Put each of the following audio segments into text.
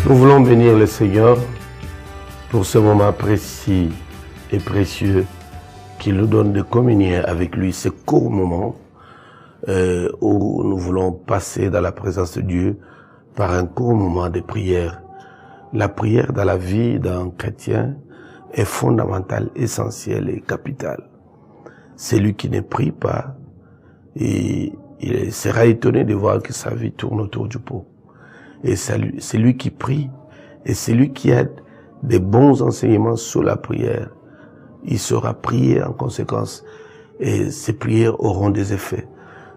Nous voulons bénir le Seigneur pour ce moment précis et précieux qu'il nous donne de communier avec lui, ce court moment où nous voulons passer dans la présence de Dieu par un court moment de prière. La prière dans la vie d'un chrétien est fondamentale, essentielle et capitale. Celui qui ne prie pas, il sera étonné de voir que sa vie tourne autour du pot. Et c'est lui qui prie, et c'est lui qui a des bons enseignements sur la prière. Il sera prié en conséquence, et ces prières auront des effets.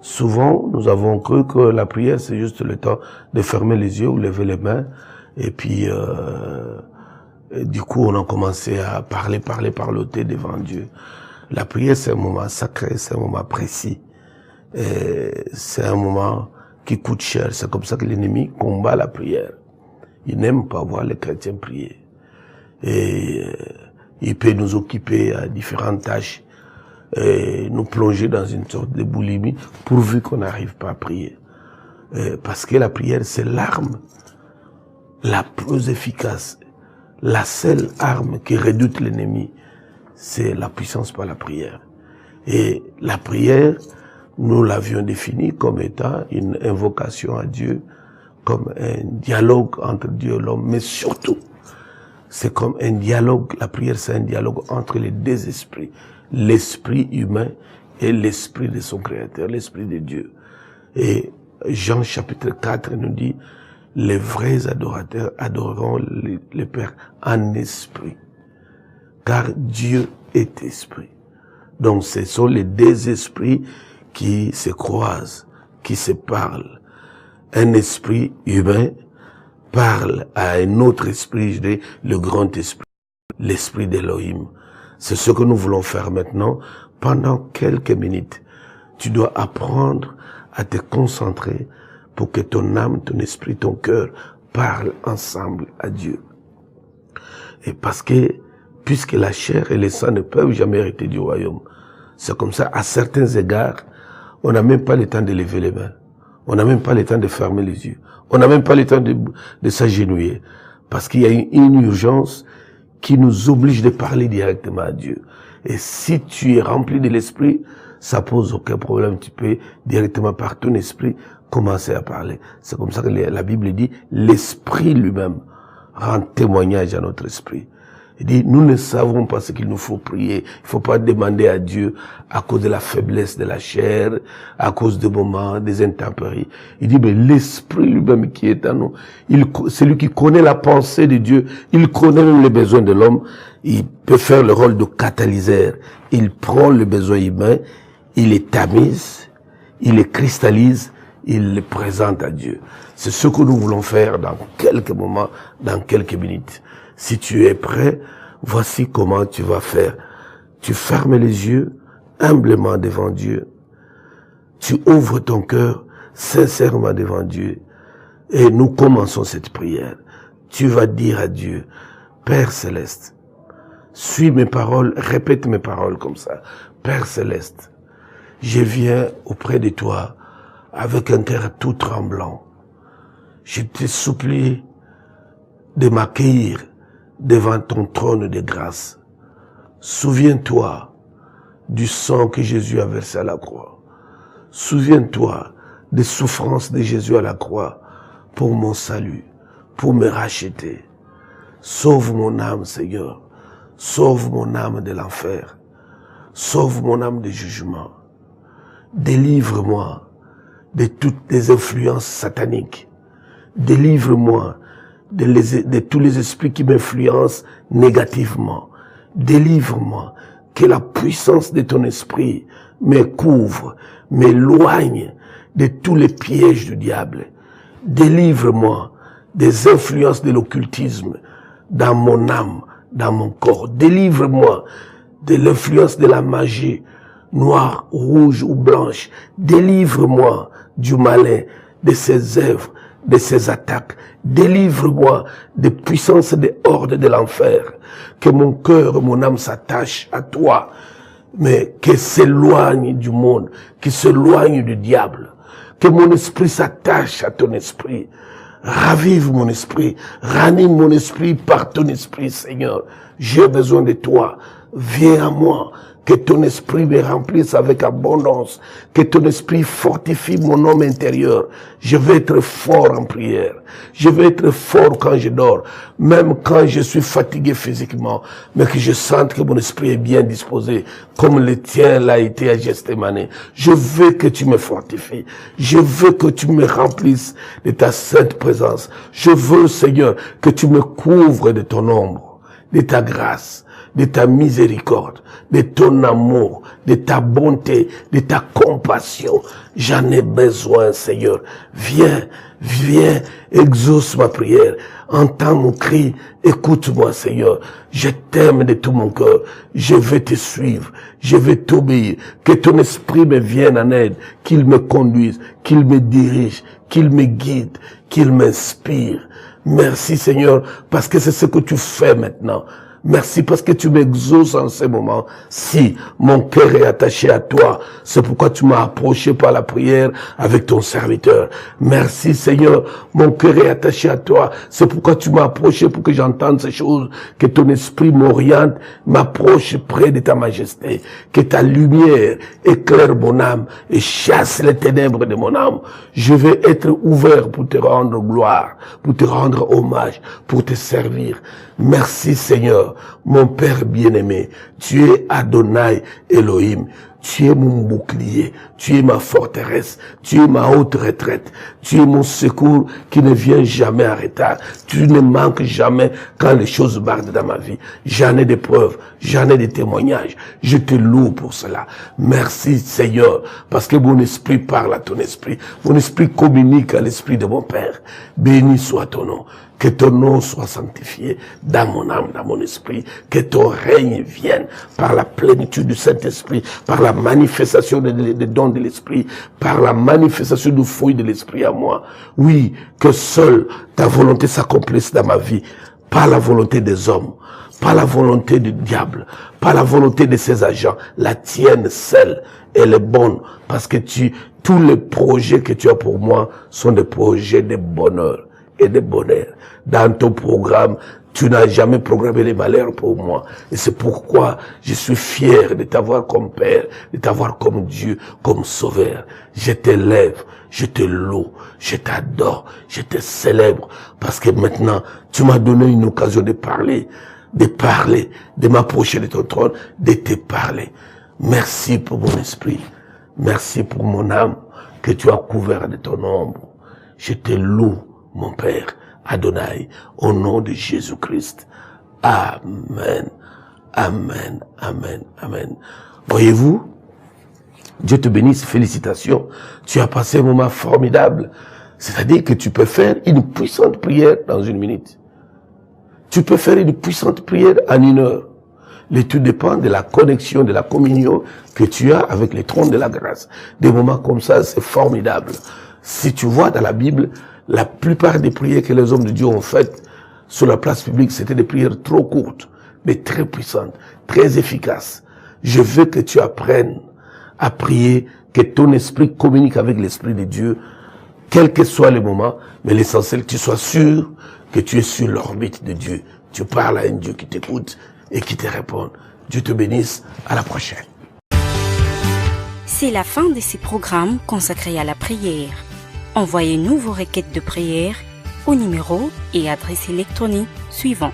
Souvent, nous avons cru que la prière, c'est juste le temps de fermer les yeux ou lever les mains, et puis du coup, on a commencé à parloter devant Dieu. La prière, c'est un moment sacré, c'est un moment précis. C'est un moment qui coûte cher. C'est comme ça que l'ennemi combat la prière. Il n'aime pas voir les chrétiens prier. Et il peut nous occuper à différentes tâches et nous plonger dans une sorte de boulimie pourvu qu'on n'arrive pas à prier. Parce que la prière, c'est l'arme la plus efficace. La seule arme qui redoute l'ennemi, c'est la puissance par la prière. Et la prière, nous l'avions définie comme étant une invocation à Dieu, comme un dialogue entre Dieu et l'homme, mais surtout, c'est comme un dialogue, la prière c'est un dialogue entre les deux esprits, l'esprit humain et l'esprit de son Créateur, l'esprit de Dieu. Et Jean chapitre 4 nous dit, les vrais adorateurs adoreront le Père en esprit, car Dieu est esprit. Donc ce sont les deux esprits qui se croisent, qui se parlent. Un esprit humain parle à un autre esprit, je dis le grand esprit, l'esprit d'Élohim. C'est ce que nous voulons faire maintenant. Pendant quelques minutes, tu dois apprendre à te concentrer pour que ton âme, ton esprit, ton cœur parlent ensemble à Dieu. Et parce que, puisque la chair et le sang ne peuvent jamais hériter du royaume, c'est comme ça, à certains égards, on n'a même pas le temps de lever les mains. On n'a même pas le temps de fermer les yeux. On n'a même pas le temps de s'agenouiller. Parce qu'il y a une urgence qui nous oblige de parler directement à Dieu. Et si tu es rempli de l'esprit, ça pose aucun problème. Tu peux directement par ton esprit commencer à parler. C'est comme ça que la Bible dit, l'esprit lui-même rend témoignage à notre esprit. Il dit, nous ne savons pas ce qu'il nous faut prier. Il faut pas demander à Dieu à cause de la faiblesse de la chair, à cause des moments, des intempéries. Il dit, mais l'esprit lui-même qui est en nous, c'est lui qui connaît la pensée de Dieu. Il connaît même les besoins de l'homme. Il peut faire le rôle de catalyseur. Il prend le besoin humain, il les tamise, il les cristallise, il les présente à Dieu. C'est ce que nous voulons faire dans quelques moments, dans quelques minutes. Si tu es prêt, voici comment tu vas faire. Tu fermes les yeux humblement devant Dieu. Tu ouvres ton cœur sincèrement devant Dieu. Et nous commençons cette prière. Tu vas dire à Dieu, Père Céleste, suis mes paroles, répète mes paroles comme ça. Père Céleste, je viens auprès de toi avec un cœur tout tremblant. Je te supplie de m'accueillir devant ton trône de grâce. Souviens-toi du sang que Jésus a versé à la croix. Souviens-toi des souffrances de Jésus à la croix pour mon salut, pour me racheter. Sauve mon âme, Seigneur. Sauve mon âme de l'enfer. Sauve mon âme du jugement. Délivre-moi de toutes les influences sataniques. Délivre-moi de tous les esprits qui m'influencent négativement. Délivre-moi, que la puissance de ton esprit me couvre, m'éloigne de tous les pièges du diable. Délivre-moi des influences de l'occultisme dans mon âme, dans mon corps. Délivre-moi de l'influence de la magie, noire, rouge ou blanche. Délivre-moi du malin, de ses œuvres, de ses attaques. Délivre-moi des puissances des hordes de l'enfer. Que mon cœur, mon âme s'attache à toi, mais que s'éloigne du monde, que s'éloigne du diable. Que mon esprit s'attache à ton esprit, ravive mon esprit, ranime mon esprit par ton esprit, Seigneur. J'ai besoin de toi. Viens à moi. Que ton esprit me remplisse avec abondance. Que ton esprit fortifie mon homme intérieur. Je vais être fort en prière. Je vais être fort quand je dors. Même quand je suis fatigué physiquement. Mais que je sente que mon esprit est bien disposé. Comme le tien l'a été à Gethsémani. Je veux que tu me fortifies. Je veux que tu me remplisses de ta sainte présence. Je veux, Seigneur, que tu me couvres de ton ombre, de ta grâce, de ta miséricorde, de ton amour, de ta bonté, de ta compassion. J'en ai besoin, Seigneur. Viens, viens, exauce ma prière. Entends mon cri, écoute-moi, Seigneur. Je t'aime de tout mon cœur. Je vais te suivre. Je vais t'obéir. Que ton esprit me vienne en aide, qu'il me conduise, qu'il me dirige, qu'il me guide, qu'il m'inspire. Merci, Seigneur, parce que c'est ce que tu fais maintenant. Merci parce que tu m'exauces en ce moment. Si mon cœur est attaché à toi, c'est pourquoi tu m'as approché par la prière avec ton serviteur. Merci Seigneur, mon cœur est attaché à toi. C'est pourquoi tu m'as approché pour que j'entende ces choses, que ton esprit m'oriente, m'approche près de ta majesté, que ta lumière éclaire mon âme et chasse les ténèbres de mon âme. Je vais être ouvert pour te rendre gloire, pour te rendre hommage, pour te servir. Merci Seigneur, mon Père bien-aimé, tu es Adonai Elohim, tu es mon bouclier, tu es ma forteresse, tu es ma haute retraite, tu es mon secours qui ne vient jamais en retard, tu ne manques jamais quand les choses bardent dans ma vie. J'en ai des preuves, j'en ai des témoignages, je te loue pour cela. Merci Seigneur, parce que mon esprit parle à ton esprit, mon esprit communique à l'esprit de mon Père. Béni soit ton nom. Que ton nom soit sanctifié dans mon âme, dans mon esprit. Que ton règne vienne par la plénitude du Saint-Esprit, par la manifestation des dons de l'Esprit, par la manifestation du fruit de l'Esprit à moi. Oui, que seule ta volonté s'accomplisse dans ma vie, pas la volonté des hommes, pas la volonté du diable, pas la volonté de ses agents. La tienne seule, elle est bonne, parce que tous les projets que tu as pour moi sont des projets de bonheur et de bonheur. Dans ton programme, tu n'as jamais programmé les malheurs pour moi. Et c'est pourquoi je suis fier de t'avoir comme Père, de t'avoir comme Dieu, comme Sauveur. Je t'élève, je te loue, je t'adore, je te célèbre. Parce que maintenant, tu m'as donné une occasion de parler, de m'approcher de ton trône, de te parler. Merci pour mon esprit. Merci pour mon âme que tu as couvert de ton ombre. Je te loue, mon Père. Adonai, au nom de Jésus-Christ. Amen. Amen. Amen. Amen. Voyez-vous, Dieu te bénisse, félicitations. Tu as passé un moment formidable. C'est-à-dire que tu peux faire une puissante prière dans 1 minute. Tu peux faire une puissante prière en 1 heure. Mais tout dépend de la connexion, de la communion que tu as avec les trônes de la grâce. Des moments comme ça, c'est formidable. Si tu vois dans la Bible, la plupart des prières que les hommes de Dieu ont faites sur la place publique, c'était des prières trop courtes, mais très puissantes, très efficaces. Je veux que tu apprennes à prier, que ton esprit communique avec l'esprit de Dieu, quel que soit le moment, mais l'essentiel, que tu sois sûr que tu es sur l'orbite de Dieu. Tu parles à un Dieu qui t'écoute et qui te répond. Dieu te bénisse. À la prochaine. C'est la fin de ces programmes consacrés à la prière. Envoyez-nous vos requêtes de prière au numéro et adresse électronique suivants.